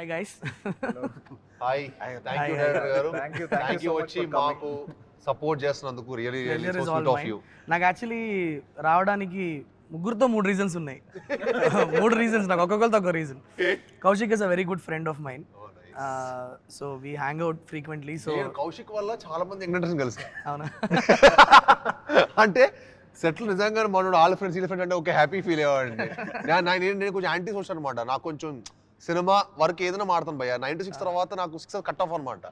Hi guys. Hi thank you director గారు. Thank you వచ్చి మాకు సపోర్ట్ చేస్తున్నందుకు really so sweet of you. నాకు యాక్చువల్లీ రావడానికి ముగ్గురుతో 3 రీజన్స్ ఉన్నాయి. 3 రీజన్స్ నాకు, ఒక్కొక్కరితో ఒక reason. Kaushik is a very good friend of mine, so we hang out frequently. So Kaushik వల్ల చాలా మంది యంగ్ కలిసి అవునా అంటే సెటిల్ నిజంగా మనోడు ఆల్ ఫ్రెండ్స్ వీళ్ళ ఫ్రెండ్ అంటే ఒక హ్యాపీ ఫీల్ అయ్యేవాడిని. నేను కొంచెం యాంటీ సోషల్ అనమాట. నాకు కొంచెం సినిమా వర్క్ ఏదైనా మాడతాను భయ్య. 9 to 6 తర్వాత నాకు 6 కట్ ఆఫ్ అనమాట.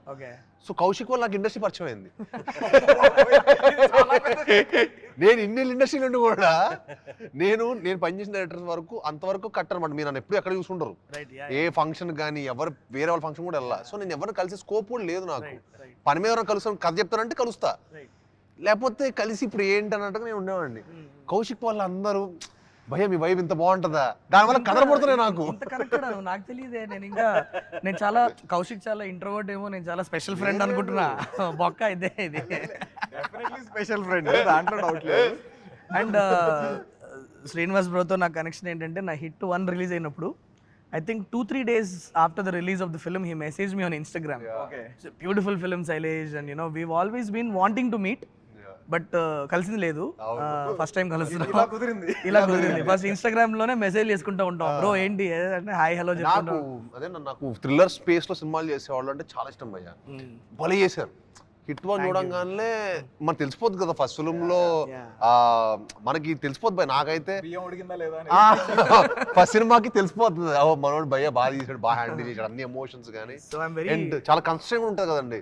సో కౌశిక్ వల్ల నాకు ఇండస్ట్రీ పరిచయం అయింది. నేను ఇన్ని ఇండస్ట్రీ నుండి కూడా నేను పనిచేసిన డైరెక్టర్స్ వరకు అంతవరకు కట్ అనమాట. మీరు నన్ను ఎప్పుడు ఎక్కడ చూసుకుంటారు, ఏ ఫంక్షన్ కానీ ఎవరు వేరే వాళ్ళ ఫంక్షన్ కూడా వెళ్ళా. సో నేను ఎవరిని కలిసే స్కోప్ కూడా లేదు నాకు. పని మీద ఎవరైనా కలుస్తాను, కథ చెప్తానంటే కలుస్తా, లేకపోతే కలిసి ఇప్పుడు ఏంటి అన్నట్టుగా నేను ఉండేవాడిని. కౌశిక్ వాళ్ళు అందరూ భయ మీ వైబ్ ఇంత బాగుంటుందా, దానివల్ల కథలు పడుతున్నాయి నాకు. నాకు తెలియదే. నేను చాలా కౌశిక్ చాలా ఇంట్రోవర్ట్ ఏమో, నేను చాలా స్పెషల్ ఫ్రెండ్ అనుకుంటున్నా. బొక్క ఇదే ఇది స్పెషల్ ఫ్రెండ్, దాంట్లో డౌట్ లేదు. అండ్ శ్రీనివాస్ బ్రోతో నా కనెక్షన్ ఏంటంటే, నా హిట్ 1 రిలీజ్ అయినప్పుడు I think 2-3 days after the release of the film, he messaged me on Instagram. Okay. It's a beautiful film, Sailesh, and you know, we've always been wanting to meet. But కలిసింది లేదు. First time కలుస్తున్నాం. ఇలా కుదిరింది. First Instagram లోనే message చేసుకుంటూ ఉంటాం, bro ఏంటి అంటే హాయ్ హలో చెప్పుకుంటాం. అదే నాకు థ్రిల్లర్ స్పేస్ లో సినిమాలు చేసేవాళ్ళు అంటే చాలా ఇష్టం భయ్య. భలే చేశారు. హిట్ 1 చూడంగానే మనకు తెలిసిపోద్ది కదా ఫస్ట్ ఫిల్మ్ లో, మనకి తెలిసిపోద్ది భయ. నాకైతే ఫస్ట్ సినిమాకి తెలిసిపోతుంది, మనోడు భయ్య బాగా తీసాడు, బాగా హ్యాండిల్ చేశాడు అన్ని ఎమోషన్స్ కానీ. అండ్ చాలా కన్స్ట్రెంట్ ఉంటుంది కదండి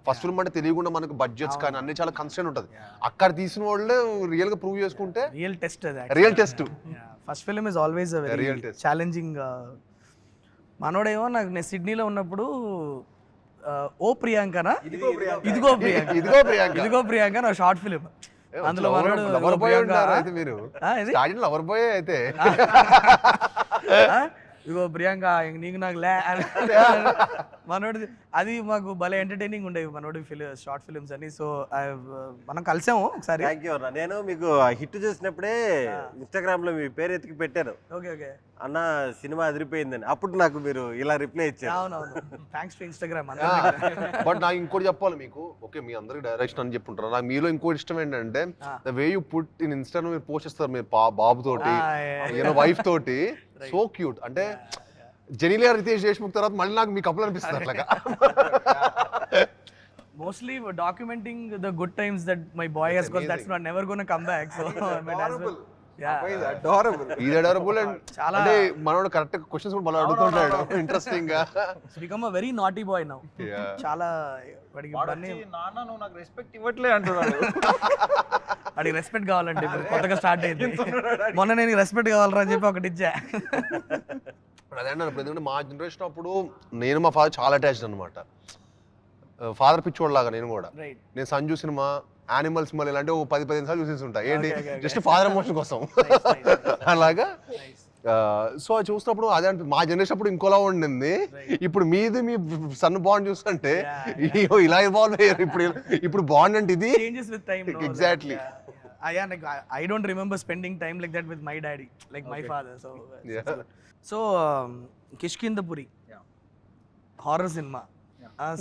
ఫస్ట్ ఫిల్మ్ అంటే. తెలియకుండా మనకు బడ్జెట్స్ కానీ అన్ని చాలా కన్స్ట్రెంట్ ఉంటుంది. అక్కడ తీసిన వాళ్ళే రియల్ గా ప్రూవ్ చేసుకుంటే real test. First film is always a very challenging. మనోడేమో నాకు నేను సిడ్నీలో ఉన్నప్పుడు ఓ ప్రియాంకనా ఇదిగో ప్రియాంక నా షార్ట్ ఫిలిం, అందులో లవర్ బాయ్ అయితే మీరు స్టార్టింగ్ లవర్ బాయ్ అయితే ఇదిగో ప్రియాంక నీకు నాకు మనోడి అది మాకు భలే ఎంటర్టైనింగ్ ఉండేవి మనోడి షార్ట్ ఫిలిమ్స్ అని. సో మనం కలిసాము ఒకసారి. నేను మీకు హిట్ చేసినప్పుడే ఇన్స్టాగ్రామ్ లో మీ పేరు ఎత్తికి పెట్టాను, ఓకే అన్న సినిమా అదిరిపోయిందని. అప్పుడు నాకు మీరు ఇలా రిప్లై ఇచ్చారు. అవునవును, థ్యాంక్స్ టు ఇన్స్టాగ్రామ్. బట్ నాకు ఇంకోటి చెప్పాలి మీకు, ఓకే మీ అందరికి డైరెక్షన్ అని చెప్పుంటారు, నాకు మీలో ఇంకోటి ఇష్టం ఏంటంటే the way you put in Insta మీరు పోస్ట్ చేస్తారు, మీరు బాబు తోటి వైఫ్ తోటి, సో క్యూట్. అంటే జెనీలియా రితేష్ దేశ్ముఖ్ తర్వాత మళ్ళీ నాకు మీ కపుల్ అనిపిస్తుంది అట్లాగా. Mostly documenting the good times that my boy has got. That's not never going to come back. So ఇది అడరబుల్. అండ్ అంటే మనోడు కరెక్ట్ క్వశ్చన్స్ కూడా బాగా అడుగుతుంటాడు, ఇంట్రెస్టింగ్ గా. He's become a very naughty boy now. చాలా వాడికి నాన్న నువ్వు నాకు రెస్పెక్ట్ ఇవ్వట్లే అంటున్నాడు. వాడికి రెస్పెక్ట్ కావాలంటే కొత్తగా స్టార్ట్ అయింది. మొన్న నేను రెస్పెక్ట్ కావాలరా అని చెప్పి ఒకటి ఇచ్చా. అదే అన్నాను. ఎందుకంటే మా జనరేషన్ అప్పుడు నేను మా ఫాదర్ చాలా అటాచ్డ్ అనమాట. ఫాదర్ పిచ్చోడ్ లాగా నేను కూడా. నేను సంజు సినిమా, యానిమల్ సినిమాలు ఇలాంటి 10-15 సార్లు చూసేసి ఉంటా. ఏంటి జస్ట్ ఫాదర్ ఎమోషన్ కోసం అలాగా. సో అది చూసినప్పుడు అదే అంటే మా జనరేషన్ అప్పుడు ఇంకోలా ఉండింది. ఇప్పుడు మీది మీ సన్ బాండ్ చూస్తుంటే ఇలా ఇవాల్వ్ అయ్యారు. ఇప్పుడు బాండ్ అంటే ఇది exactly. I don't remember spending time like that with my daddy, like my father. So Kishkindapuri, horror cinema.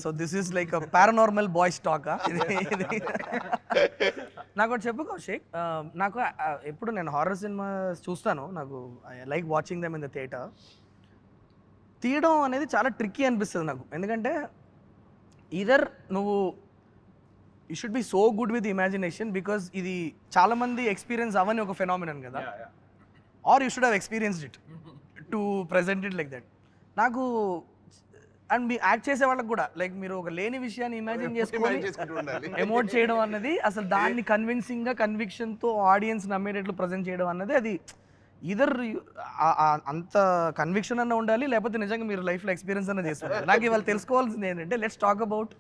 So this is like a paranormal boys talk. నాకు ఒకటి చెప్పు కౌశిక్, నాకు ఎప్పుడు నేను హారర్ సినిమా చూస్తాను, నాకు I like watching them in the theatre. తీయడం అనేది చాలా ట్రిక్కీ అనిపిస్తుంది నాకు. ఎందుకంటే ఈదర్ నువ్వు you should be so good with imagination, because ఇది చాలా మంది ఎక్స్పీరియన్స్ అవని ఒక ఫెనామినన్ కదా, or you should have experienced it to present it like that. నాకు అండ్ మీ యాక్ట్ చేసే వాళ్ళకి కూడా లైక్ మీరు ఒక లేని విషయాన్ని ఇమాజిన్ చేసుకొని ఎమోట్ చేయడం అన్నది, అసలు దాన్ని కన్విన్సింగ్గా కన్విక్షన్తో ఆడియన్స్ నమ్మేటట్లు ప్రజెంట్ చేయడం అన్నది, అది ఈదర్ అంత కన్విక్షన్ అన్న ఉండాలి, లేకపోతే నిజంగా మీరు లైఫ్లో ఎక్స్పీరియన్స్ అన్న చేస్తున్నారు. నాకు ఇవాళ తెలుసుకోవాల్సింది ఏంటంటే, లెట్స్ టాక్ అబౌట్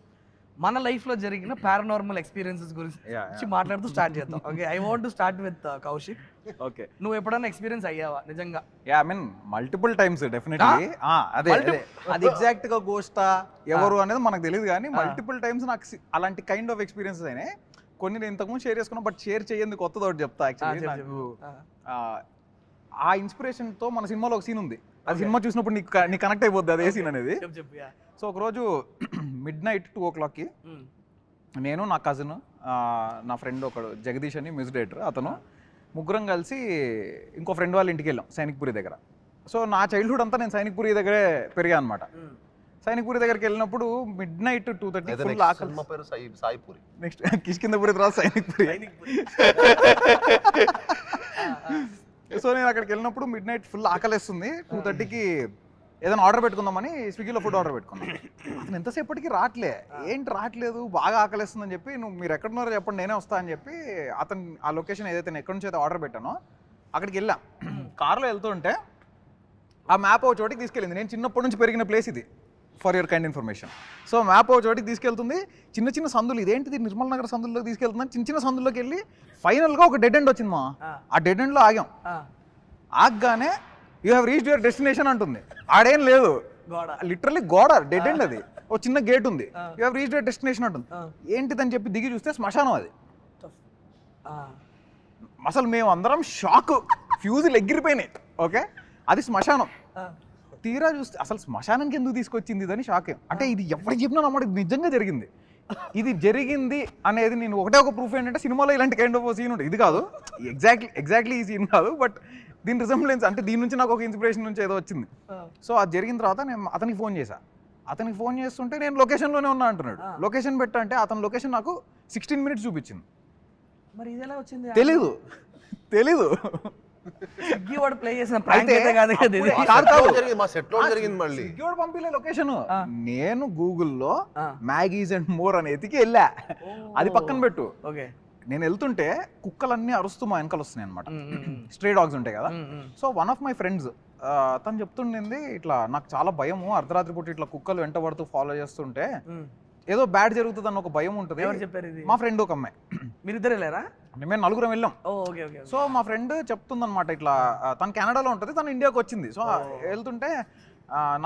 మన లైఫ్లో జరిగిన పారానార్మల్ ఎక్స్పీరియన్సెస్ గురించి మాట్లాడుతూ స్టార్ట్ చేద్దాం. Okay, I want to start with Kaushik. Okay, నువ్వు ఎప్పుడైనా ఎక్స్పీరియన్స్ అయ్యావా నిజంగా? I mean multiple times definitely. అదే అది ఎగ్జాక్ట్ గా గోస్టా ఎవరు అనేది మనకు తెలియదు, కానీ మల్టిపుల్ టైమ్స్ నాకు అలాంటి కైండ్ ఆఫ్ ఎక్స్పీరియన్సెస్ అయినాయి. కొన్ని నేను ఇంతకుముందు షేర్ చేసుకున్నా, బట్ షేర్ చేయండి కొత్తది ఒకటి చెప్తా. యాక్చువల్లీ నాకు ఆ ఇన్స్పిరేషన్తో మన సినిమాలో ఒక సీన్ ఉంది, అది సినిమా చూసినప్పుడు నీ కనెక్ట్ అయిపోద్ది అదే సీన్ అనేది. చెప్పు సో ఒకరోజు midnight 2 o'clockకి నేను, నా కజిన్, నా ఫ్రెండ్ ఒకడు జగదీష్ అని మ్యూజిక్ డైరెక్టర్, అతను ముగ్గురం కలిసి ఇంకో ఫ్రెండ్ వాళ్ళ ఇంటికి వెళ్ళాం సైనిక్పురి దగ్గర. సో నా చైల్డ్హుడ్ అంతా నేను సైనిక్పురి దగ్గరే పెరిగా అనమాట. సైనిక్పురి దగ్గరికి వెళ్ళినప్పుడు midnight 2:30 ఫుల్ ఆకలి. సాయిపూరి నెక్స్ట్ కిష్కిందపురి తర్వాత సైనిక్పురి. సో నేను అక్కడికి వెళ్ళినప్పుడు midnight ఫుల్ ఆకలిస్తుంది. 2:30కి ఏదైనా ఆర్డర్ పెట్టుకుందామని స్విగ్గీలో ఫుడ్ ఆర్డర్ పెట్టుకున్నాను. అతను ఎంతసేపటికి ఏంటి రావట్లేదు, బాగా ఆకలిస్తుందని చెప్పి, మీరు ఎక్కడున్నారో చెప్పండి నేనే వస్తా అని చెప్పి అతను ఆ లొకేషన్ ఏదైతే నేను ఎక్కడి నుంచి అయితే ఆర్డర్ పెట్టానో అక్కడికి వెళ్ళా. కార్లో వెళ్తుంటే ఆ మ్యాప్ ఒక చోటికి తీసుకెళ్ళింది. నేను చిన్నప్పటి నుంచి పెరిగిన ప్లేస్ ఇది, for your kind information. So map ఒక చోటికి తీసుకెళ్తుంది, చిన్న చిన్న సందులు, ఇదేంటిది నిర్మల్ నగర్ సందుల్లోకి తీసుకెళ్తుందని చిన్న చిన్న సందుల్లోకి వెళ్ళి ఫైనల్గా ఒక డెడ్ ఎండ్ వచ్చింది. ఆ డెడ్ ఎండ్లో ఆగాం. ఆగగానే you have reached your destination అంటుంది. ఆడేం లేదు, లిటరల్లీ గోడ డెడ్ ఎండ్, అది ఒక చిన్న గేట్ ఉంది. You have reached your destination అంటుంది. ఏంటిదని చెప్పి దిగి చూస్తే శ్మశానం అది. అసలు మేము అందరం షాక్, ఫ్యూజులు ఎగిరిపోయినాయి. ఓకే, అది శ్మశానం. తీరా చూస్తే అసలు శ్మశానానికి ఎందుకు తీసుకొచ్చింది ఇదని షాక్. అంటే ఇది ఎవరికి చెప్పినా నమ్మడం, ఇది నిజంగా జరిగింది. ఇది జరిగింది అనేది నేను ఒకటే ఒక ప్రూఫ్ ఏంటంటే సినిమాలో ఇలాంటి కైండ్ ఆఫ్ సీన్ ఉంటుంది. ఇది కాదు ఎగ్జాక్ట్లీ ఈ సీన్ కాదు, బట్ దీని రిజంబ్లెన్స్ అంటే దీని నుంచి నాకు ఒక ఇన్స్పిరేషన్ నుంచి ఏదో వచ్చింది. సో అది జరిగిన తర్వాత నేను అతనికి ఫోన్ చేశా. అతనికి ఫోన్ చేస్తుంటే నేను లొకేషన్లోనే ఉన్నా అంటున్నాడు. లొకేషన్ పెట్టంటే అతని లొకేషన్ నాకు 16 minutes చూపించింది. మరి ఇది ఎలా వచ్చింది? తెలీదు. స్విగ్గీ వాడు ప్లే చేసిన ప్రాంక్ అయితే కాదు కదా ఇది. మా సెట్ లో జరిగింది. మళ్ళీ స్విగ్గీ పంపిలే లొకేషన్. నేను గూగుల్లో మ్యాగీస్ అండ్ మోర్ అని ఎతికి వెళ్ళా. అది పక్కన పెట్టు. ఓకే, నేను వెళ్తుంటే కుక్కలన్నీ అరుస్తూ మా వెనకాల వస్తున్నాయి అనమాట. స్ట్రే డాగ్స్ ఉంటాయి కదా. So one of my friends తను చెప్తుండింది, ఇట్లా నాకు చాలా భయము, అర్ధరాత్రి పూట ఇట్లా కుక్కలు వెంట పడుతూ ఫాలో చేస్తుంటే ఏదో బ్యాడ్ జరుగుతుంది అన్న ఒక భయం ఉంటుంది. ఎవరు చెప్పారు ఇది? మా ఫ్రెండ్ ఒక అమ్మాయి. మీరిద్దరు వెళ్ళారా? మేము నలుగురం వెళ్ళాం. Okay okay. సో మా ఫ్రెండ్ చెప్తుందన్నమాట, ఇట్లా తను కెనడాలో ఉంటుంది, తను ఇండియాకి వచ్చింది. సో వెళ్తుంటే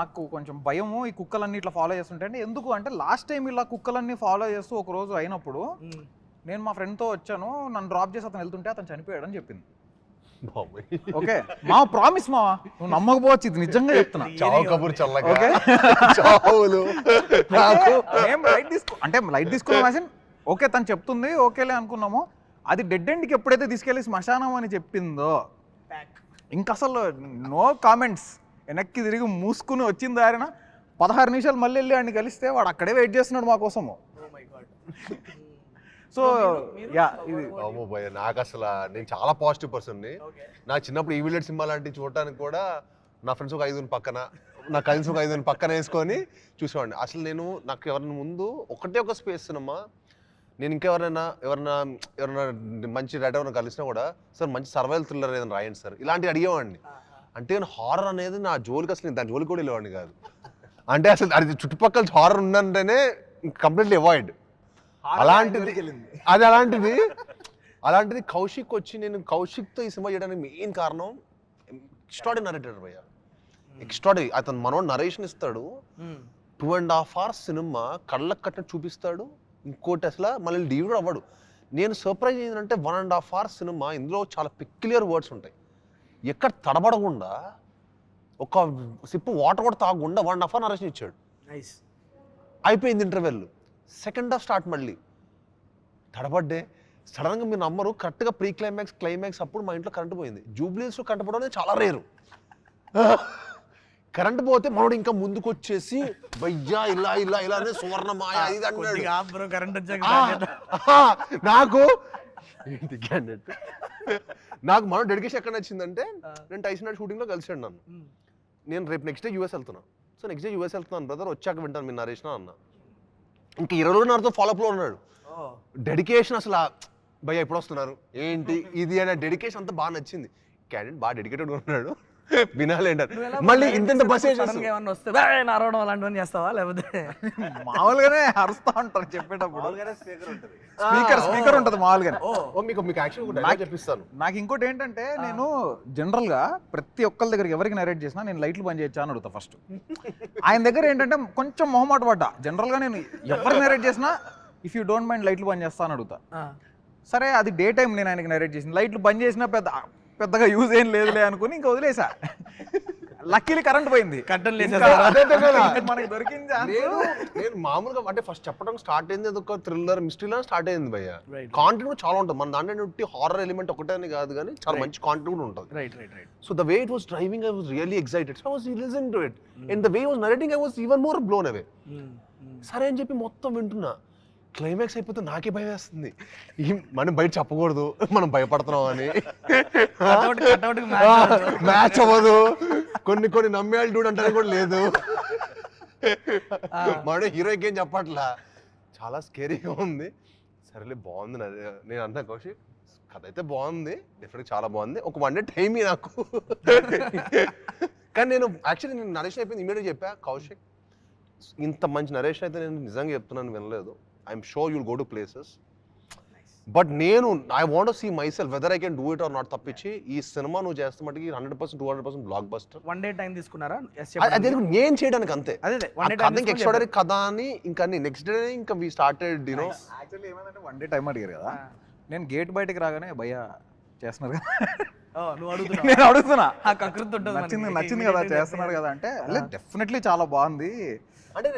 నాకు కొంచెం భయము, ఈ కుక్కలన్నీ ఇట్లా ఫాలో చేస్తుంటే. అంటే ఎందుకు అంటే లాస్ట్ టైం ఇలా కుక్కలన్నీ ఫాలో చేస్తూ ఒక రోజు అయినప్పుడు నేను మా ఫ్రెండ్తో వచ్చాను, నన్ను డ్రాప్ చేసి అతను వెళ్తుంటే అతను చనిపోయాడు అని చెప్పింది. ఓకే, మా ప్రామిస్ మా, నువ్వు నమ్మకపోవచ్చు, ఇది నిజంగా చెప్తున్నా. ఓకే, అంటే లైట్ తీసుకున్నాం. ఓకే తను చెప్తుంది, ఓకేలే అనుకున్నాము. అది డెడ్ ఎండ్కి ఎప్పుడైతే తీసుకెళ్ళి శ్మశానం అని చెప్పిందో ఇంక అసలు నో కామెంట్స్. వెనక్కి తిరిగి మూసుకుని వచ్చిన దారిన 16 నిమిషాలు మళ్ళీ వెళ్ళి వాడిని కలిస్తే వాడు అక్కడే వెయిట్ చేస్తున్నాడు మా కోసము. సో యా, ఇది నాకు అసలు నేను చాలా పాజిటివ్ పర్సన్ని. నా చిన్నప్పుడు ఈవిలెట్ సినిమా లాంటివి చూడటానికి కూడా నా ఫ్రెండ్స్ ఒక 5 పక్కన, నా కజిన్స్ ఒక 5 పక్కన వేసుకొని చూసేవాడిని. అసలు నాకు ఎవరైనా ముందు ఒకటే ఒక స్పేస్ సినిమా, నేను ఇంకెవరైనా మంచి రైటర్ ఎవరైనా కలిసినా కూడా, సార్ మంచి సర్వైవల్ థ్రిల్లర్ ఏదైనా రాయండి సార్, ఇలాంటివి అడిగేవాడిని. అంటే నేను హారర్ అనేది నా జోలికి అసలు దాని జోలికి కూడా వెళ్ళేవాడిని కాదు. అంటే అసలు అది చుట్టుపక్కల హారర్ ఉందంటేనే కంప్లీట్లీ అవాయిడ్. అలాంటిది కౌశిక్ వచ్చి, నేను కౌశిక్తో ఈ సినిమా చేయడానికి మెయిన్ కారణం ఎక్స్ట్రాడనరీ నరేటర్ భయ్య. ఎక్స్ట్రాడనరీ. అతను మనోడు నరేషన్ ఇస్తాడు, 2.5 hours సినిమా కళ్ళకు కట్టినట్టు చూపిస్తాడు. ఇంకోటి అసలు మళ్ళీ డీవిడ్ అవ్వడు. నేను సర్ప్రైజ్ ఏంటంటే 1.5 hours సినిమా, ఇందులో చాలా పెక్యులియర్ వర్డ్స్ ఉంటాయి. ఎక్కడ తడబడకుండా, ఒక సిప్పు వాటర్ కూడా తాగకుండా 1.5 hour నరేషన్ ఇచ్చాడు. అయిపోయింది ఇంటర్వెల్. సెకండ్ హాఫ్ స్టార్ట్, మళ్ళీ తడబడ్డే. సడన్గా మీరు నమ్మరు, కరెక్ట్గా ప్రీ క్లైమాక్స్ అప్పుడు మా ఇంట్లో కరెంట్ పోయింది. జూబ్లీస్లో కరెంట్ పోవడం అనేది చాలా రేరు. కరెంట్ పోతే మనోడు ఇంకా ముందుకు వచ్చేసి భయ్యా ఇలా ఇలా ఇలా అనే సువర్ణమాయ ఇది అన్నాడు. నాకు మనోడు డెడికేషన్ ఎక్కడ నచ్చిందంటే, నేను టైసన్ నాయుడు షూటింగ్లో కలిసాడు నన్ను. నేను రేపు నెక్స్ట్ డే యూఎస్ వెళ్తున్నాను. సో నెక్స్ట్ డే యూఎస్ వెళ్తున్నాను బ్రదర్, వచ్చాక వింటాను మీరు నరేషన్ అన్న. ఇంకా 20 రోజులు నాతో ఫాలోఅప్లో ఉన్నాడు. డెడికేషన్ అసలు భయ్య ఎప్పుడు వస్తున్నారు ఏంటి ఇది అనే డెడికేషన్ అంతా బాగా నచ్చింది. క్యాండిడేట్ బాగా డెడికేటెడ్గా ఉన్నాడు, వినాలేంటారు. మళ్ళీ ఇంత బస్ అరవడం అలాంటివన్నీ చేస్తావా? లేకపోతే మామూలుగానే అరుస్తా ఉంటారు చెప్పేటప్పుడు. స్పీకర్ ఉంటుంది మామూలుగానే. నాకు ఇంకోటి ఏంటంటే, నేను జనరల్ గా ప్రతి ఒక్కరి దగ్గరికి ఎవరికి నరేట్ చేసినా నేను లైట్లు బంద్ చేయొచ్చా అని అడుగుతా ఫస్ట్. ఆయన దగ్గర ఏంటంటే కొంచెం మొహమాట పడ్డా. జనరల్ గా నేను ఎవరికి నరేట్ చేసినా ఇఫ్ యూ డోంట్ మైండ్ లైట్లు బంద్ చేస్తా అని అడుగుతా. సరే అది డే టైం నేను ఆయనకి నరేట్ చేసిన, లైట్లు బంద్ చేసినా పెద్దగా యూజ్ ఏం లేదులే అనుకుని ఇంకా వదిలేసా. లక్కీలీ కరెంట్ పోయింది. కట్టలు అదే కదా. మనకి దొరికింది నేను మామూలుగా అంటే ఫస్ట్ చెప్పడం స్టార్ట్ అయింది ఒక థ్రిల్లర్ మిస్టరీలో స్టార్ట్ అయింది భయ్య. Right. కాంటెంట్ కూడా చాలా ఉంటుంది మన దాంట్లో హారర్ ఎలిమెంట్ ఒకటే అని కాదు కానీ చాలా మంచి కాంటెంట్ కూడా ఉంటుంది. Right. So the way it was driving I was really excited. So I was listening to it and the way was narrating I was even more blown away. సరే అని చెప్పి మొత్తం వింటున్నా. క్లైమాక్స్ అయిపోతే నాకే భయం వేస్తుంది. మనం బయట చెప్పకూడదు మనం భయపడుతున్నాం అని. మ్యాచ్ అవ్వదు. కొన్ని నమ్మేయాలి డూడ్ అంటే కూడా లేదు. మనం హీరోకి ఏం చెప్పట్లా. చాలా స్కేరీగా ఉంది. సరేలే బాగుంది. నేను అన్నా కౌశిక్ కథ అయితే బాగుంది, డెఫినెట్గా చాలా బాగుంది. ఒక 1 day టైం నాకు. కానీ నేను యాక్చువల్లీ నేను నరేషన్ అయిపోయింది ఇమీడియట్గా చెప్పా కౌశిక్ ఇంత మంచి నరేషన్ అయితే నేను నిజంగా చెప్తున్నాను వినలేదు. I'm sure you'll go to places but నేను I want see myself whether I can do it or not తప్పించి ఈ సినిమా నువ్వు చేస్తే మటుకి 100% 200% బ్లాక్ బస్టర్. 1 day టైం తీసుకున్నారా? అదే నేను చేయడానికి అంతే. అదే 1 day టైం ఎక్స్ట్రాడరీ కథ అని ఇంకా నెక్స్ట్ డే ఇంకా వి స్టార్టెడ్ యూనో. యాక్చువల్లీ ఏమైందంటే 1 day టైం అడిగారు కదా, నేను గేట్ బయటకి రాగానే భయ్యా చేస్తున్నారు కదా, నువ్వు అడుగుతున్నావు. నేను అడుగుతున్నా నచ్చింది కదా చేస్తున్నారు కదా అంటే డెఫినెట్లీ చాలా బాగుంది అంటే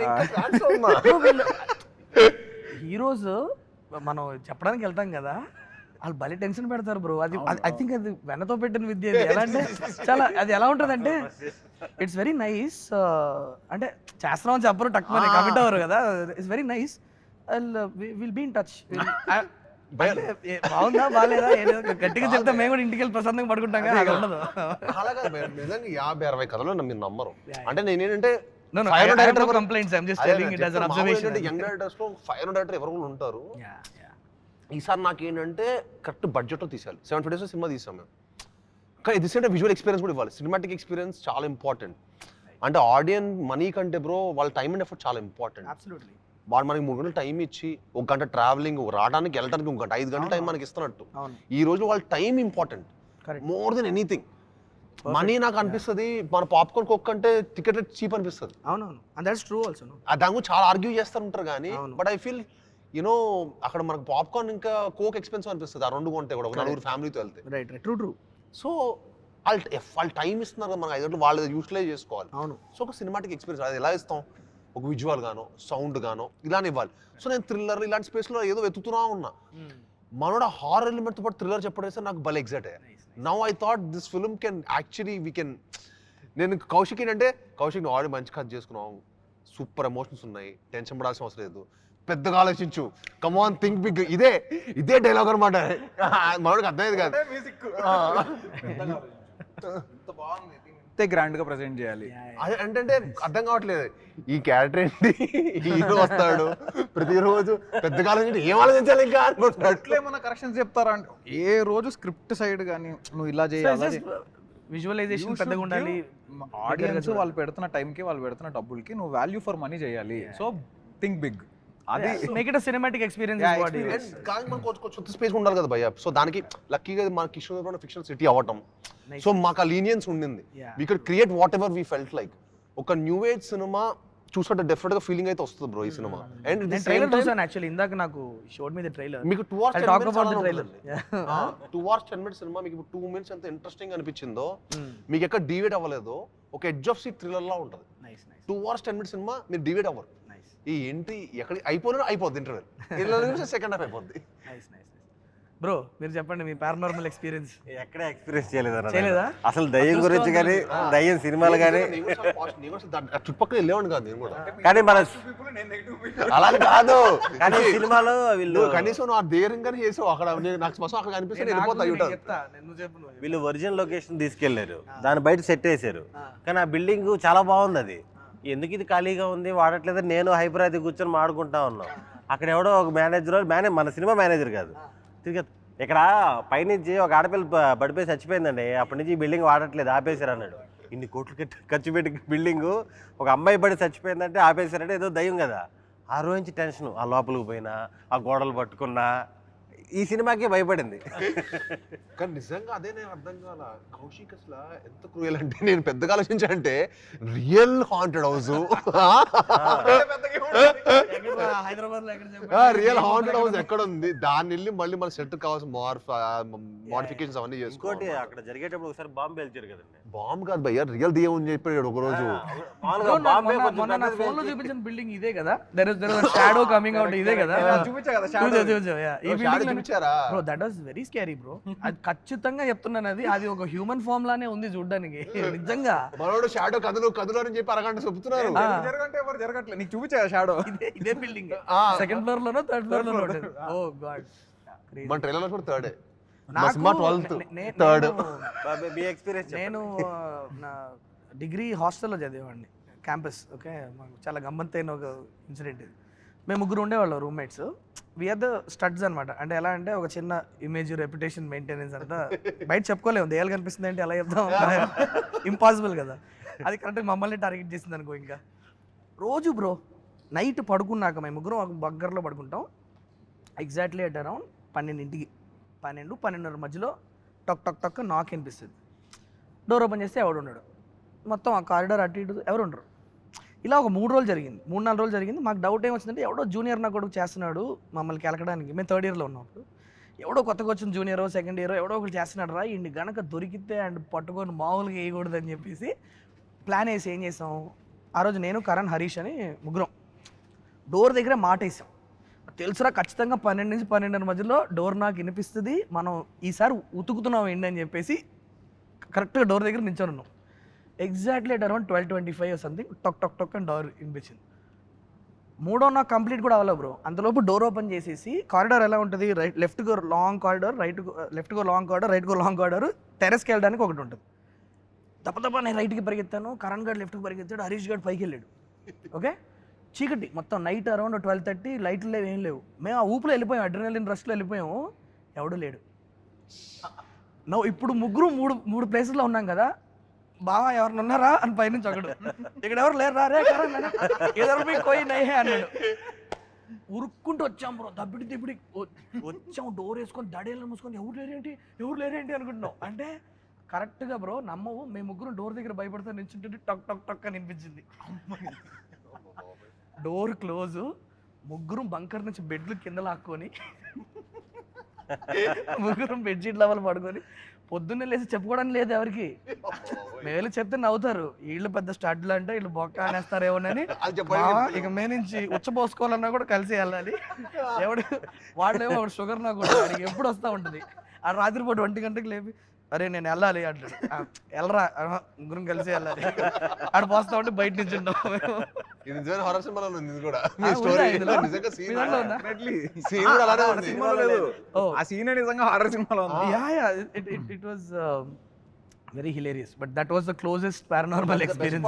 హీరోస్ మనం చెప్పడానికి వెళ్తాం కదా, వాళ్ళు భలే టెన్షన్ పెడతారు బ్రో. అది ఐ థింక్ అది వెన్నతో పెట్టిన విద్య. అది ఎలా అంటే చాలా అది ఎలా ఉంటుంది అంటే ఇట్స్ వెరీ నైస్. అంటే చేస్తున్నామని చెప్పరు, టక్కువ కమిట్ అవ్వరు కదా. It's very nice. Will be in touch. బాగుందా బాగాలేదా గట్టిగా చెప్తే మేము కూడా ఇంటికి వెళ్ళి ప్రశాంతంగా పడుకుంటాం కదా, అది ఉండదు. అలాగా నిజంగా 50-60 కథలు మీరు నమ్మరు. అంటే నేనేంటంటే No, I have no complaints. I'm just telling it as an observation. Young directors లో 500 డైరెక్టర్ ఎవరు ఉంటారు. ఈసారి నాకేంటంటే కరెక్ట్ బడ్జెట్ లో తీసాలి. 70 days సినిమా తీసాం మేము. కానీ ఇది అంటే విజువల్ ఎక్స్పీరియన్స్ కూడా ఇవ్వాలి. సినిమాటిక్ ఎక్స్పీరియన్స్ చాలా ఇంపార్టెంట్. అంటే ఆడియన్స్ మనీ కంటే బ్రో వాళ్ళ టైం అండ్ ఎఫర్ట్ చాలా ఇంపార్టెంట్. Absolutely. వాడు మనకి 3 గంటలు టైం ఇచ్చి 1 గంట ట్రావెలింగ్ రావడానికి వెళ్ళడానికి 1 గంట 5 గంటల టైం మనకి ఇస్తున్నట్టు ఈ రోజు వాళ్ళ time important more than anything. Money నాకు అనిపిస్తుంది మన పాప్కార్న్ కోక్ కంటే టికెట్ చీప్ అనిపిస్తుంది. అవునవును, అండ్ దట్స్ ట్రూ ఆల్సో. దాని గురించి చాలా ఆర్గ్యూ చేస్తూ ఉంటారు కానీ బట్ ఐ ఫీల్ యూనో అక్కడ మనకు పాప్కార్న్ ఇంకా కోక్ ఎక్స్పెన్సివ్ అనిపిస్తుంది ఆ 2 కొంటే కూడా ఒక 4 ఫ్యామిలీతో వెళ్తే. Right right, true. సో వాళ్ళు టైం ఇస్తున్నారు కదా మనకు 5 గంటలు వాళ్ళు యూటిలైజ్ చేసుకోవాలి. అవును. సో ఒక సినిమాటిక్ ఎక్స్పీరియన్స్ అది ఎలా ఇస్తాం, ఒక విజువల్ గానో సౌండ్ గానో ఇలానే ఇవ్వాలి. సో నేను థ్రిల్లర్ ఇలాంటి స్పేస్లో ఏదో వెతుకుతున్నా ఉన్నా. మనోడ హారర్ ఎలిమెంట్తో పాటు థ్రిల్లర్ చెప్పడం నాకు భలే ఎగ్జైట్ అయ్యా. Now I thought this film can actually we can. నేను కౌశిక్ ఏంటంటే కౌశిక్ నువ్వు ఆల్రెడీ మంచి కథ చేసుకున్నావు, సూపర్ ఎమోషన్స్ ఉన్నాయి, టెన్షన్ పడాల్సిన అవసరం లేదు, పెద్దగా ఆలోచించు, కమ్ ఆన్ థింక్ బిగ్. ఇదే డైలాగ్ అనమాట. మనోడికి అర్థమయ్యేది కాదు. గ్రాండ్ గా ప్రెజెంట్ చేయాలి అంటే అర్థం కావట్లేదు ఈ క్యారెక్టర్ ఏంటి, హీరో వస్తాడు ప్రతిరోజు పెద్దగా ఆలోచించి ఏం ఆలోచించాలి ఇంకా ఏమన్నా కరెక్షన్స్ చెప్తారా అంటే ఏ రోజు స్క్రిప్ట్ సైడ్ కానీ నువ్వు ఇలా చేయాలి, విజువలైజేషన్ పెద్దగా ఉండాలి. ఆడియన్స్ వాళ్ళు పెడుతున్న టైంకి వాళ్ళు పెడుతున్న డబ్బులకి నువ్వు వాల్యూ ఫర్ మనీ చేయాలి. So think big. అది మేక్ ఇట్ సినిమాటిక్ ఎక్స్పీరియన్స్. కానీ మనకు కొంచెం స్పేస్ ఉండాలి కదా భయ్య. సో దానికి లక్కీగా మన కిషోర్ ఫిక్షన్ సిటీ అవ్వటం, సో మాకు ఆ లీనియన్స్ ఉండింది. We could create what ever we felt like. ఒక న్యూ ఏజ్ సినిమా చూసినట్టు డెఫినెట్ గా ఫీలింగ్ అయితే వస్తుంది బ్రో ఈ సినిమా. అండ్ ట్రైలర్ చూసాను యాక్చువల్లీ ఇందాక, నాకు షోడ్ మీద ట్రైలర్. మీకు 2 hours 10 minutes సినిమా మీకు 2 minutes ఎంత ఇంట్రెస్టింగ్ అనిపించిందో, మీకు ఎక్కడ డివేట్ అవ్వలేదో, ఒక ఎడ్జ్ ఆఫ్ సీట్ థ్రిల్లర్ లా ఉంటుంది. 2 hours 10 minutes సినిమా మీరు డివేట్ అవ్వరు. ఈ ఏంటి ఎక్కడ అయిపోద్ది ఇంటర్వెల్, సెకండ్ హాఫ్ అయిపోద్ది. బ్రో మీరు చెప్పండి మీ పారానార్మల్ ఎక్స్పీరియన్స్. ఎక్కడ ఎక్స్పీరియన్స్ చేయలేదా అసలు దయ్యం గురించి కానీ దయ్యం సినిమాలు కానీ? చుట్టుపక్కల వెళ్ళేవాడు కాదు నేను కూడా, కానీ మన అలా కాదు. కానీ సినిమాలో వీళ్ళు కనీసం నువ్వు ఆ ధైర్యంగానే చేసావు. అక్కడ నాకు స్పష్టం అక్కడ కనిపిస్తే వెళ్ళిపోతాయి. వీళ్ళు ఒరిజినల్ లొకేషన్ తీసుకెళ్లారు, దాని బయట సెట్ వేసారు. కానీ ఆ బిల్డింగ్ చాలా బాగుంది. అది ఎందుకు ఇది ఖాళీగా ఉంది వాడట్లేదు, నేను హైపరాది కూర్చొని మాడుకుంటా ఉన్నాం. అక్కడ ఎవడో ఒక మేనేజర్ మన సినిమా మేనేజర్ కాదు తిరిగి ఇక్కడ పైనుంచి ఒక ఆడపిల్ల పడిపోయి చచ్చిపోయిందండి, అప్పటి నుంచి ఈ బిల్డింగ్ వాడట్లేదు ఆపేశారు అన్నాడు. ఇన్ని కోట్లు ఖర్చు పెట్టి బిల్డింగు ఒక అమ్మాయి పడి చచ్చిపోయిందంటే ఆపేశారంటే ఏదో దయ్యం కదా. ఆ రోజు నుంచి టెన్షన్, ఆ లోపలికి పోయినా ఆ గోడలు పట్టుకున్నా ఈ సినిమాకి భయపడింది. కానీ నిజంగా అదే నేను అర్థం కాల, కౌశిక్ అసలు ఎంత క్రూయల్ అంటే, నేను పెద్దగా ఆలోచించానంటే రియల్ హాంటెడ్ హౌస్, హైదరాబాద్ లో రియల్ హాంటెడ్ హౌస్ ఎక్కడ ఉంది, దాన్ని వెళ్ళి మళ్ళీ మన సెట్ కావాల్సిన మోడిఫికేషన్స్ అవన్నీ ఇంకోటి చేసుకోవాలి. అక్కడ జరిగేటప్పుడు ఒకసారి బాంబు పేల్చారు కదండి. బాంబు కాదు భయ్యా, రియల్ దెయ్యం అని చెప్పాడు ఒక రోజు. మొన్న నా ఫోన్ లో చూపించిన బిల్డింగ్ ఇదే కదా, there is shadow coming out ఇదే కదా, చూపించా కదా ఈ బిల్డింగ్ చూపించారా? Bro that was very scary bro. అది ఖచ్చితంగా చెప్తున్నాను, అది ఒక హ్యూమన్ ఫామ్ లానే ఉంది చూడడానికి నిజంగా. మనోడు షాడో కదులు అని చెప్పి అరగంట చెప్తున్నారు. జరగంటే ఎవరు జరగట్లేదు, నీకు చూపించా షాడో. ఇదే బిల్డింగ్ సెకండ్ ఫ్లోర్ లోనో థర్డ్ ఫ్లోర్ లోనో ఉంటుంది. ఓ గాడ్, మన ట్రైలర్ లో కూడా థర్డ్, నేను నా డిగ్రీ హాస్టల్లో చదివేవాడిని, క్యాంపస్. ఓకే, మాకు చాలా గమ్మత్తైన ఒక ఇన్సిడెంట్ ఇది. మేము ముగ్గురు ఉండేవాళ్ళం రూమ్మేట్స్, వీఆర్ ద స్టడ్స్ అనమాట. అంటే ఎలా అంటే ఒక చిన్న ఇమేజ్ రెప్యుటేషన్ మెయింటెనెన్స్ అంతా బయట చెప్పుకోలేము, దేయాలు కనిపిస్తుంది అంటే ఎలా చెప్తాం, ఇంపాసిబుల్ కదా. అది కరెక్ట్గా మమ్మల్ని టార్గెట్ చేసింది అనుకో. ఇంకా రోజు బ్రో నైట్ పడుకున్నాక మేము ముగ్గురం ఒక బగ్గర్లో పడుకుంటాం, ఎగ్జాక్ట్లీ అట్ అరౌండ్ 12-12:30 మధ్యలో టక్ టక్ టక్ నాక్ అనిపిస్తుంది. డోర్ ఓపెన్ చేస్తే ఎవడు ఉన్నాడు, మొత్తం ఆ కారిడార్ అటు ఇటు ఎవరు ఉండరు. ఇలా ఒక 3-4 రోజులు జరిగింది. మాకు డౌట్ ఏమొచ్చిందంటే, ఎవడో జూనియర్ నా కొడుకు చేస్తున్నాడు మమ్మల్ని కెలకడానికి. మేము థర్డ్ ఇయర్లో ఉన్నప్పుడు ఎవడో కొత్తగా వచ్చిన జూనియరో సెకండ్ ఇయరో ఎవడో ఒకటి చేస్తున్నాడు రా, ఇండి గనక దొరికితే అండ్ పట్టుకొని మామూలుగా వేయకూడదని చెప్పేసి ప్లాన్ వేసి ఏం చేసాం, ఆ రోజు నేను, కరణ్, హరీష్ అని ముగ్గురం డోర్ దగ్గర మాట వేసాం. తెలుసురా ఖచ్చితంగా 12-12:30 మధ్యలో డోర్ నాకు వినిపిస్తుంది, మనం ఈసారి ఉతుకుతున్నాం ఏంటి అని చెప్పేసి కరెక్ట్గా డోర్ దగ్గర నించొని ఉన్నాం. ఎగ్జాక్ట్లీ అట్ అరౌండ్ 12:25 సంథింగ్ టక్ టక్ టక్ అని డోర్ వినిపించింది. మూడో నాకు కంప్లీట్ కూడా అవ్వలేదు బ్రో. అంతలోపు డోర్ ఓపెన్ చేసేసి, కారిడార్ ఎలా ఉంటుంది, left go long corridor, left go long corridor, right go long corridor, టెరెస్కి వెళ్ళడానికి ఒకటి ఉంటుంది. తప్ప నేను రైట్కి పరిగెత్తాను, కరణ్ గారు లెఫ్ట్కి పరిగెత్తాడు, హరీష్ గారు పైకి వెళ్ళాడు. ఓకే, చీకటి మొత్తం, నైట్ అరౌండ్ 12:30, లైట్లు లేవు ఏం లేవు. మేము ఆ ఊపులో వెళ్ళిపోయాం, అడ్రినలిన్ రష్లో వెళ్ళిపోయాము, ఎవడూ లేడు. ఇప్పుడు ముగ్గురు మూడు ప్లేసెస్లో ఉన్నాం కదా, బావా ఎవరిని ఉన్నారా అని పైనుంచి ఒకడు, ఇక్కడ ఎవరు లేరు రే ఎదరు మీ కోయి నయ్యే అన్నాడు. ఉరుక్కుంటూ వచ్చాం బ్రో, దబ్బిడి వచ్చాం, డోర్ వేసుకొని దడేళ్ళు మూసుకొని ఎవరు లేరేంటి అనుకుంటున్నాం. అంటే కరెక్ట్గా బ్రో నమ్మవు, మేము ముగ్గురు డోర్ దగ్గర భయపడుతూ నిల్చుంటుంటే టక్ టక్ టక్ అని అనిపించింది. డోర్ క్లోజ్, ముగ్గురం బంకర్ నుంచి బెడ్లు కింద లాక్కొని ముగ్గురం బెడ్షీట్ లెవెల్ పడుకొని పొద్దున్నే లేసి చెప్పుకోవడానికి లేదు ఎవరికి. మేలు చెప్తే నవ్వుతారు, వీళ్ళు పెద్ద స్టడ్లు అంటే వీళ్ళు బొక్క అనేస్తారేమోనని. ఇక మే నుంచి ఉచ్చపోసుకోవాలన్నా కూడా కలిసి వెళ్ళాలి. వాడేమో ఒకటి షుగర్ నాకు కూడా, వాడికి ఎప్పుడు వస్తూ ఉంటుంది. ఆ రాత్రిపూట 1 గంటకి లేపి, అరే నేను వెళ్ళాలి అంటాడు. వెళ్ళరా, ముగ్గురం కలిసి వెళ్ళాలి. ఆడ పోస్తా ఉంటే బయట నుంచి very hilarious. But that was the closest paranormal experience.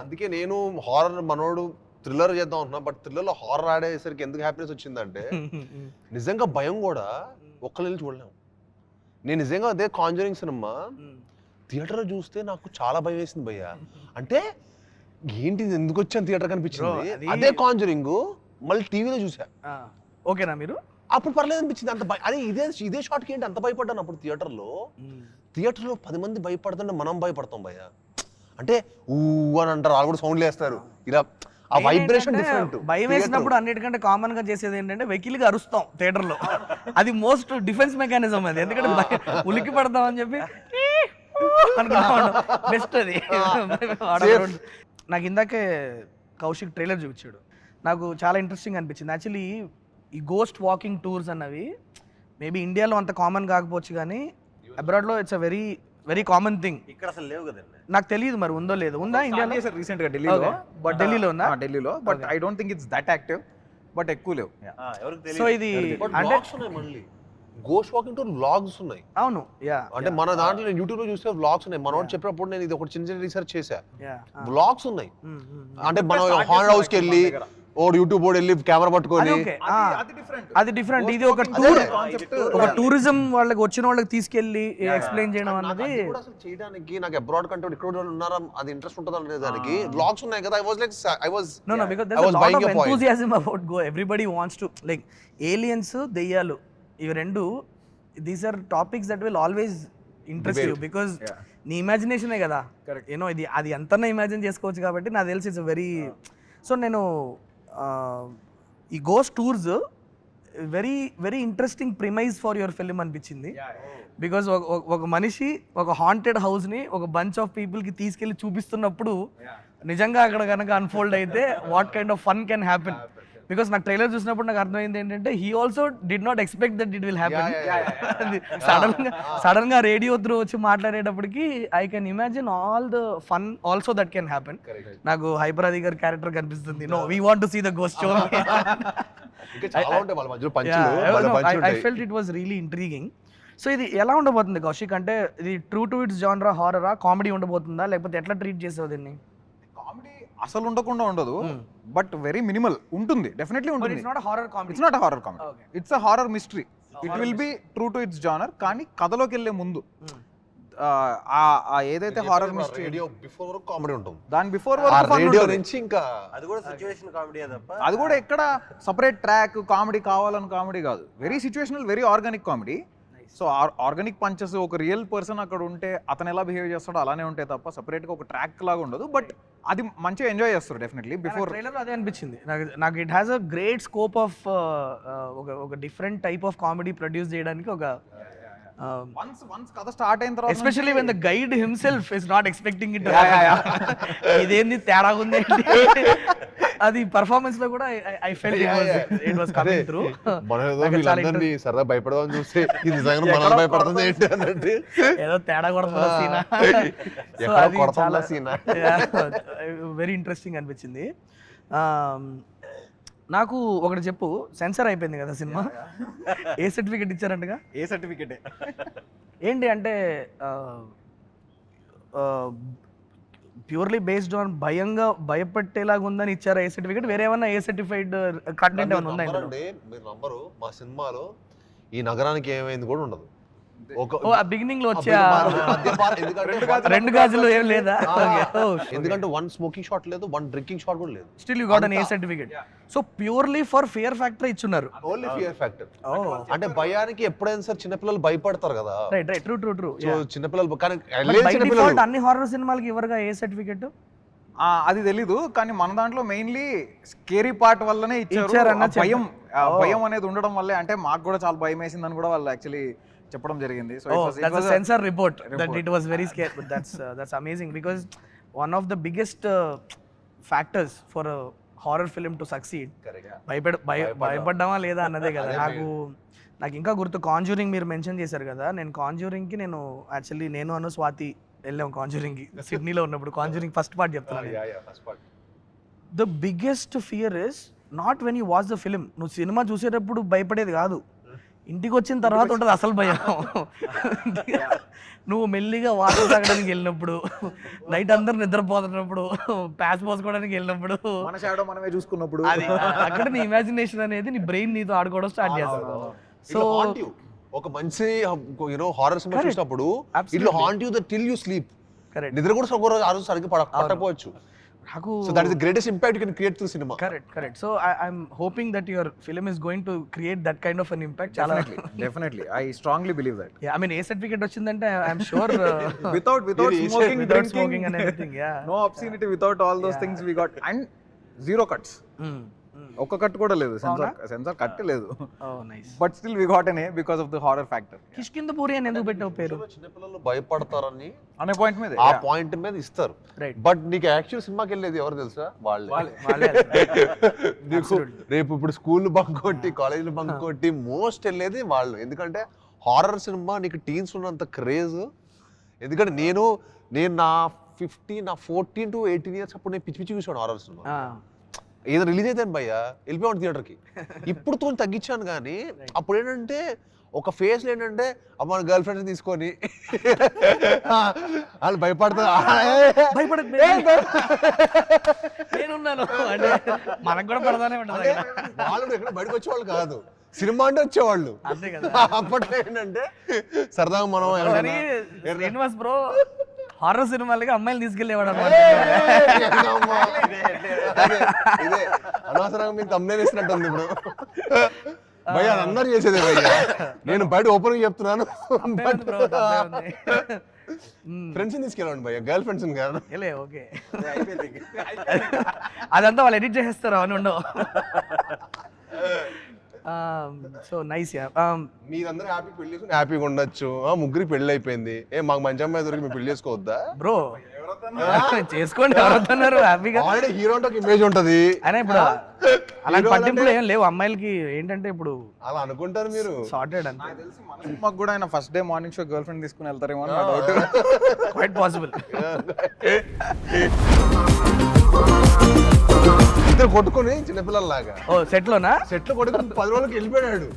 అందుకే నేను హారర్ మనోడు థ్రిల్లర్ చేద్దాం అంటున్నా, బట్ థ్రిల్లర్ లో హారర్ ఆడేసరికి ఎందుకు హ్యాపీనెస్ వచ్చిందంటే, నిజంగా భయం కూడా ఒక్కళ్ళు చూడలేము. నేను నిజంగా అదే కాంజరింగ్ సినిమా థియేటర్లో చూస్తే నాకు చాలా భయం వేసింది భయ్య. అంటే ఏంటి ఎందుకు వచ్చాను థియేటర్ కనిపించింది. అదే కాంజరింగ్ మళ్ళీ టీవీలో చూసా. ఓకేనా మీరు? అప్పుడు పర్లేదు అనిపించింది. అంత అదే ఇదే షాట్కి ఏంటి అంత భయపడ్డాను అప్పుడు థియేటర్లో. 10 మంది భయపడుతుంటే మనం భయపడతాం భయ్య. అంటే ఊ అని అంటారు, వాళ్ళు కూడా సౌండ్లు వేస్తారు, ఇలా ఆ వైబ్రేషన్ డిఫరెంట్. భయం వేసినప్పుడు అన్నిటికంటే కామన్ గా చేసేది ఏంటంటే వెకిలిగా అరుస్తాం థియేటర్ లో. అది మోస్ట్ డిఫెన్స్ మెకానిజం అది. ఎందుకంటే ఉలికి పడతాం అని చెప్పి బెస్ట్ అది. నాకు ఇందాకే కౌశిక్ ట్రైలర్ చూపించాడు, నాకు చాలా ఇంట్రెస్టింగ్ అనిపించింది. యాక్చువల్లీ ఈ గోస్ట్ వాకింగ్ టూర్స్ అన్నవి మేబీ ఇండియాలో అంత కామన్ కాకపోవచ్చు, కానీ అబ్రాడ్లో it's a very very common thing. ఇక్కడ అసలు లేవు కదండి, నాకు తెలియదు మరి ఉందో లేదో. ఉందా ఇండియాలో? రీసెంట్ గా ఢిల్లీలో, బట్ ఢిల్లీలో ఉందా? ఢిల్లీలో, but I don't think it's that active, but ఎక్కువ లేవు. సో ఇది అంటే మళ్ళీ గోస్ట్ వాకింగ్ టూర్ వ్లాగ్స్ ఉన్నాయి. అవును, యా. అంటే మన దాంట్లో నేను యూట్యూబ్ లో చూస్తే వ్లాగ్స్ ఉన్నాయి. మనోడు చెప్పినప్పుడు నేను ఇది ఒక చిన్న రీసెర్చ్ చేశా, వ్లాగ్స్ ఉన్నాయి. అంటే మనం హాంటెడ్ హౌస్ కి వెళ్ళి ఓడు యూట్యూబ్ ఓడి వెళ్ళి కెమెరా పట్టుకొని, అది డిఫరెంట్. ఇది ఒక టూర్, ఒక టూరిజం వాళ్ళకి వచ్చిన వాళ్ళకి తీసుకెళ్లి ఎక్స్ప్లెయిన్ చేయడం అన్నది అసలు చేయడానికి నాకు అబ్రాడ్ కంటే ఇక్కడ ఉన్నారా అది ఇంట్రెస్ట్ ఉంటుందా అనే దానికి వ్లాగ్స్ ఉన్నాయి కదా. I was because there's a lot of enthusiasm about go. Everybody wants to, like, aliens, దెయ్యాలు ఇవి రెండు these are topics that will always interest you because నీ ఇమాజినేషనే కదా యూనో ఇది అది ఎంతన్నా ఇమాజిన్ చేసుకోవచ్చు కాబట్టి నాకు తెలిసి ఇట్స్ వెరీ సో నేను ఈ ghost tours very very interesting premise for your film అనిపించింది బికాజ్ ఒక మనిషి ఒక హాంటెడ్ హౌస్ని ఒక బంచ్ ఆఫ్ పీపుల్కి తీసుకెళ్ళి చూపిస్తున్నప్పుడు నిజంగా అక్కడ కనుక అన్ఫోల్డ్ అయితే what kind of fun can happen because నాకు ట్రైలర్ చూసినప్పుడు నాకు అర్థమైంది ఏంటంటే he also did not expect that it will happen sudden గా రేడియో త్రూ వచ్చి మాట్లాడేటప్పటికి I can imagine all the fun also that can happen నాకు హైపరాది గారి క్యారెక్టర్ కనిపిస్తుంది no we want to see the ghost show I felt it was really intriguing so ఇది ఎలా ఉండబోతుంది కౌశిక్ అంటే ఇది ట్రూ టు ఇట్స్ జానరా హారరా కామెడీ ఉండబోతుందా లేకపోతే ఎట్లా ట్రీట్ చేసావు దీన్ని కామెడీ అసలు ఉండకుండా ఉండదు బట్ వెరీ మినిమల్ ఉంటుంది డెఫినెట్లీ ఉంటుంది it's not horror comedy it's not horror comedy it's a horror mystery it will be true to it's genre కానీ కథలోకి వెళ్ళే ముందు ఏదైతే horror mystery radio before comedy ఉంటుంది దాని బిఫోర్ రేడియో నుంచి ఇంకా అది కూడా సిచ్యువేషన్ కామెడీ తప్ప అది కూడా ఎక్కడ సపరేట్ ట్రాక్ కామెడీ కావాలని కామెడీ కాదు very situational very organic comedy so organic punches ఒక రియల్ పర్సన్ అక్కడ ఉంటే అతను ఎలా బిహేవ్ చేస్తాడో అలానే ఉంటాయి తప్ప సపరేట్గా ఒక ట్రాక్ లాగా ఉండదు బట్ అది మంచిగా ఎంజాయ్ చేస్తారు డెఫినెట్లీ బిఫోర్ ట్రైలర్ అదే అనిపించింది నాకు it has a great scope of ఒక different type of comedy produce చేయడానికి ఒక వన్స్ కథ స్టార్ట్ అయిన తర్వాత especially when the guide himself is not expecting it ఇదేంది తేడా ఉంది అది పర్ఫార్మెన్స్ లో కూడా I felt it was coming through వీళ్ళందరినీ సరదా భయపడదామని చూస్తే ఇది నిజంగా మనల్ని భయపడుతుంది ఏంటి అన్నట్టు ఏదో తేడా కొడుతున్న సీన్ ఎక్కడ కొడుతున్న సీన్ వెరీ ఇంట్రెస్టింగ్ అనిపించింది నాకు ఒకటి చెప్పు సెన్సర్ అయిపోయింది కదా సినిమా ఏ సర్టిఫికేట్ ఇచ్చారంటగా ఏ సర్టిఫికేట్ ఏంటి అంటే ప్యూర్లీ బేస్డ్ ఆన్ భయపెట్టేలాగా ఉందని ఇచ్చారా ఏ సర్టిఫికేట్ వేరే ఏమన్నా ఏ సర్టిఫైడ్ కంటెంట్ ఏమైనా ఉందా ఇందులో? మీరు నంబరు మా సినిమాలో ఈ నగరానికి ఏమైంది కూడా ఉండదు బిగినింగ్ లో వచ్చే రెండు గాజులు ఏం లేదా ఎందుకంటే వన్ స్మోకింగ్ షాట్ లేదు వన్ డ్రింకింగ్ షాట్ కూడా లేదు still you got an A certificate so purely for fear factor ఇచ్చున్నారు ఓన్లీ ఫియర్ ఫ్యాక్టర్ అంటే భయానికి ఎప్పుడైనా సరే చిన్నపిల్లలు భయపడతారు కదా right right true true true so చిన్నపిల్లలు కానీ బై డిఫాల్ట్ అన్ని హారర్ సినిమాలకి ఇవ్వరుగా ఏ సర్టిఫికేట్ అది తెలీదు కానీ మన దాంట్లో మెయిన్లీ స్కేరీ పార్ట్ వల్లనే ఇచ్చారు ఇచ్చారన్న భయం అనేది ఉండడం వల్లే అంటే మాకు కూడా చాలా భయం వేసిందని కూడా వాళ్ళు యాక్చువల్లీ చెప్పడం జరిగింది so that's a censor report that it was very scary but that's amazing because one of the biggest factors for a horror film to succeed భయపడ్డామా లేదా అన్నదే కదా నాకు ఇంకా గుర్తు కాంజూరింగ్ మీరు మెన్షన్ చేశారు కదా నేను కాంజూరింగ్కి యాక్చువల్లీ నేను అను స్వాతి వెళ్ళాం కాంజూరింగ్కి సిడ్నీలో ఉన్నప్పుడు కాంజూరింగ్ ఫస్ట్ పార్ట్ చెప్తున్నాను the biggest fear is not when you watch the film నువ్వు సినిమా చూసేటప్పుడు భయపడేది కాదు ఇంటికి వచ్చిన తర్వాత ఉంటుంది అసలు భయం నువ్వు మెల్లిగా వాటర్ తాగడానికి వెళ్ళినప్పుడు నైట్ అందరు నిద్రపోతున్నప్పుడు ప్యాచ్ పోసుకోవడానికి వెళ్ళినప్పుడు మన షాడో మనమే చూసుకున్నప్పుడు అక్కడ నీ ఇమాజినేషన్ అనేది నీ బ్రెయిన్ నీతో ఆడుకోవడం స్టార్ట్ చేస్తాను సో ఒక మంచి హారర్ సినిమా చూసినప్పుడు it will haunt you the till you sleep correct నిద్ర కూడా ఒక రోజు ఆ రోజు సరిగ్గా పట్టకపోవచ్చు So that is the greatest impact you can create through cinema. Correct. So I'm hoping that your film is going to create that kind of an impact. Definitely. I strongly believe that. Yeah, I mean, A certificate vachindante I'm sure without smoking, without smoking and everything. Yeah. No obscenity without all those things we got and zero cuts. ఒక్క cut కూడా లేదు censor cut లేదు but still we got an A because of the horror factor Kishkindhapuri అని ఎందుకు పెట్టావు పేరు చిన్నపిల్లలు భయపడతారని అనే పాయింట్ మీద ఆ పాయింట్ మీద ఇస్తారు బట్ నీకు యాక్చువల్ సినిమాకి వెళ్ళేది ఎవరు తెలుసా వాళ్ళే నీకు రేపు ఇప్పుడు స్కూల్ బంక్ కొట్టి కాలేజీలు బంక్ కొట్టి మోస్ట్ వెళ్ళేది వాళ్ళు ఎందుకంటే హారర్ సినిమా నీకు టీన్స్ ఉన్నంత క్రేజ్ ఎందుకంటే నేను నా 14 to 18 years అప్పుడు నేను పిచ్చి పిచ్చి చూసాను హారర్ సినిమా ఏదో రిలీజ్ అయితే భయ్యా వెళ్ళిపోయాను థియేటర్కి ఇప్పుడు తో తగ్గించాను కానీ అప్పుడు ఏంటంటే ఒక ఫేస్ ఏంటంటే మన గర్ల్ ఫ్రెండ్స్ తీసుకొని వాళ్ళు భయపడతారు మనకు కూడా పడతానే ఉంటుంది వాళ్ళు ఎక్కడ బయటకు వచ్చేవాళ్ళు కాదు సినిమా అంటే వచ్చేవాళ్ళు అప్పట్లో ఏంటంటే సరదాగా మనం శ్రీనివాస్ బ్రో హారర్ సినిమాలకి అమ్మాయిలు తీసుకెళ్లేవాడు అనమాట ఇదే అనవసరంగా మీకు తమ్మునే వేసినట్టు ఉంది ఇప్పుడు భయ్య అది అందరు చేసేదే భయ్య. నేను బయట ఓపెన్ చెప్తున్నాను. ఫ్రెండ్స్ తీసుకెళ్ళండి భయ్య, గర్ల్ ఫ్రెండ్స్ కాదు. ఓకే అదంతా వాళ్ళు ఎడిట్ చేసేస్తారు అని ఉండవు. So nice yeah. మీరందరూ హ్యాపీ పెళ్లి చేసుకుని హ్యాపీగా ఉండొచ్చు. ముగ్గురికి పెళ్లి అయిపోయింది, మాకు మంచి అమ్మాయి దొరికి మేము పెళ్లి చేసుకోవద్దా? బ్రో చేసుకోండి, ఎవరొద్దన్నారు హ్యాపీగా. ఆల్రెడీ హీరో అంటే ఇమేజ్ ఉంటది. అయినా ఇప్పుడు అలాంటి పట్టింపులు ఏం లేవు అమ్మాయిలకి. ఏంటంటే ఇప్పుడు అలా అనుకుంటారు మీరు. సార్టెడ్ అంతే. మాకు కూడా ఆయన first day morning show girl friend తీసుకుని వెళ్తారేమో అని నా డౌట్. Quite possible. ఇద్దరు కొట్టుకొని చిన్నపిల్లల్లాగా ఓ సెట్ లోనా? సెట్ లో కొట్టుకొని 10 రోజులకి వెళ్ళిపోయాడు.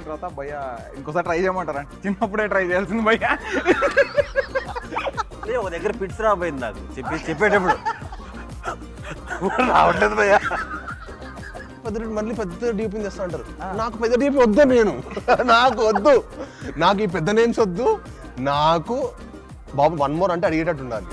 తర్వాత భయ్య ఇంకోసారి ట్రై చేయమంటారా? చిన్నప్పుడే ట్రై చేయాల్సింది భయ్య. ఒక దగ్గర పిట్స్ రాబోయింది నాకు చెప్పేటప్పుడు రావట్లేదు భయ్య. మళ్ళీ పెద్ద డీపీ తెస్తా అంటారు. నాకు పెద్ద డీపీ వద్దు, నాకు వద్దు, నాకు ఈ పెద్ద నేమ్స్ వద్దు. నాకు బాబు 1 more అంటే అడిగేటట్టు ఉండాలి.